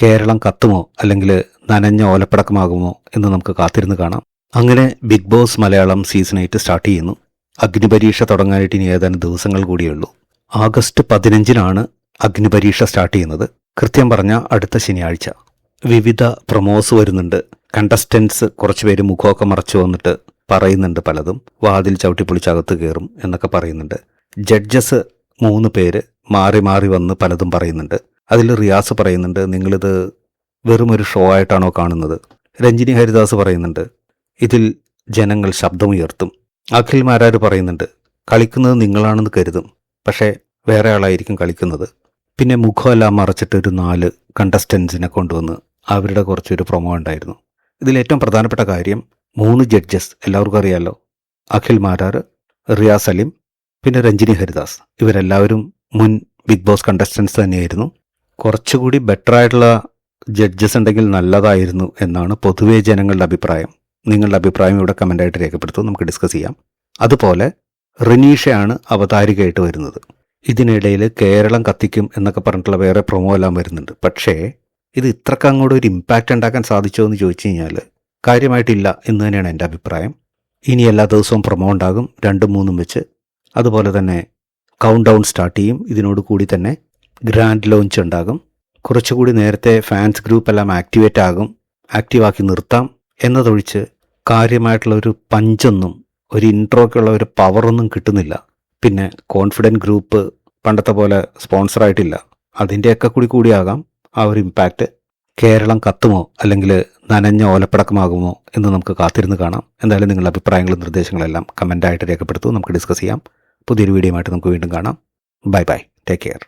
കേരളം കത്തുമോ അല്ലെങ്കിൽ നനഞ്ഞ ഓലപ്പടക്കമാകുമോ എന്ന് നമുക്ക് കാത്തിരുന്ന് കാണാം. അങ്ങനെ Big Boss Malayalam season 8 start ചെയ്യുന്നു. അഗ്നിപരീക്ഷ തുടങ്ങാനായിട്ട് ഇനി ഏതാനും ദിവസങ്ങൾ കൂടിയുള്ളൂ. ആഗസ്റ്റ് 15-നാണ് അഗ്നിപരീക്ഷ സ്റ്റാർട്ട് ചെയ്യുന്നത്. കൃത്യം പറഞ്ഞ അടുത്ത ശനിയാഴ്ച. വിവിധ പ്രൊമോസ് വരുന്നുണ്ട്. കണ്ടസ്റ്റൻസ് കുറച്ചുപേര് മുഖമൊക്കെ മറച്ചു വന്നിട്ട് പറയുന്നുണ്ട് പലതും. വാതിൽ ചവിട്ടിപ്പൊളിച്ചകത്ത് കയറും എന്നൊക്കെ പറയുന്നുണ്ട്. ജഡ്ജസ് 3 പേര് മാറി മാറി വന്ന് പലതും പറയുന്നുണ്ട്. അതിൽ റിയാസ് പറയുന്നുണ്ട്, നിങ്ങളിത് വെറും ഒരു ഷോ ആയിട്ടാണോ കാണുന്നത്. രഞ്ജിനി ഹരിദാസ് പറയുന്നുണ്ട്, ഇതിൽ ജനങ്ങൾ ശബ്ദമുയർത്തും. അഖിൽ മാരാർ പറയുന്നുണ്ട്, കളിക്കുന്നത് നിങ്ങളാണെന്ന് കരുതും, പക്ഷേ വേറെ ആളായിരിക്കും കളിക്കുന്നത്. പിന്നെ മുഖമെല്ലാം മറച്ചിട്ട് ഒരു 4 കണ്ടസ്റ്റൻസിനെ കൊണ്ടുവന്ന് അവരുടെ കുറച്ചൊരു പ്രൊമോ ഉണ്ടായിരുന്നു. ഇതിലേറ്റവും പ്രധാനപ്പെട്ട കാര്യം 3 ജഡ്ജസ് എല്ലാവർക്കും അറിയാമല്ലോ. അഖിൽ മാരാർ, റിയാസ് സലീം, പിന്നെ രഞ്ജിനി ഹരിദാസ്. ഇവരെല്ലാവരും മുൻ ബിഗ് ബോസ് കണ്ടസ്റ്റൻസ് തന്നെയായിരുന്നു. കുറച്ചുകൂടി ബെറ്റർ ആയിട്ടുള്ള ജഡ്ജസ് ഉണ്ടെങ്കിൽ നല്ലതായിരുന്നു എന്നാണ് പൊതുവെ ജനങ്ങളുടെ അഭിപ്രായം. നിങ്ങളുടെ അഭിപ്രായം ഇവിടെ കമൻ്റായിട്ട് രേഖപ്പെടുത്തും, നമുക്ക് ഡിസ്കസ് ചെയ്യാം. അതുപോലെ റിനീഷയാണ് അവതാരികയായിട്ട് വരുന്നത്. ഇതിനിടയിൽ കേരളം കത്തിക്കും എന്നൊക്കെ പറഞ്ഞിട്ടുള്ള വേറെ പ്രൊമോ എല്ലാം വരുന്നുണ്ട്. പക്ഷേ ഇത് ഇത്രക്ക് അങ്ങോട്ട് ഒരു ഇമ്പാക്റ്റ് ഉണ്ടാക്കാൻ സാധിച്ചോ എന്ന് ചോദിച്ചു കഴിഞ്ഞാൽ കാര്യമായിട്ടില്ല എന്ന് തന്നെയാണ് എൻ്റെ അഭിപ്രായം. ഇനി എല്ലാ ദിവസവും പ്രൊമോ ഉണ്ടാകും, 2-3 വെച്ച്. അതുപോലെ തന്നെ കൗണ്ട് ഡൗൺ സ്റ്റാർട്ട് ചെയ്യും. ഇതിനോട് കൂടി തന്നെ ഗ്രാൻഡ് ലോഞ്ച് ഉണ്ടാകും. കുറച്ചുകൂടി നേരത്തെ ഫാൻസ് ഗ്രൂപ്പ് എല്ലാം ആക്റ്റീവാക്കി നിർത്താം എന്നതൊഴിച്ച് കാര്യമായിട്ടുള്ള ഒരു പഞ്ചൊന്നും, ഒരു ഇൻട്രോയ്ക്കുള്ള ഒരു പവറൊന്നും കിട്ടുന്നില്ല. പിന്നെ കോൺഫിഡൻറ്റ് ഗ്രൂപ്പ് പണ്ടത്തെ പോലെ സ്പോൺസറായിട്ടില്ല. അതിൻ്റെയൊക്കെ കൂടിയാകാം ആ ഒരു ഇമ്പാക്റ്റ്. കേരളം കത്തുമോ അല്ലെങ്കിൽ നനഞ്ഞ ഓലപ്പടക്കമാകുമോ എന്ന് നമുക്ക് കാത്തിരുന്ന് കാണാം. എന്തായാലും നിങ്ങളുടെ അഭിപ്രായങ്ങളും നിർദ്ദേശങ്ങളെല്ലാം കമൻ്റായിട്ട് രേഖപ്പെടുത്തൂ, നമുക്ക് ഡിസ്കസ് ചെയ്യാം. പുതിയൊരു വീഡിയോ ആയിട്ട് നമുക്ക് വീണ്ടും കാണാം. Bye bye, take care.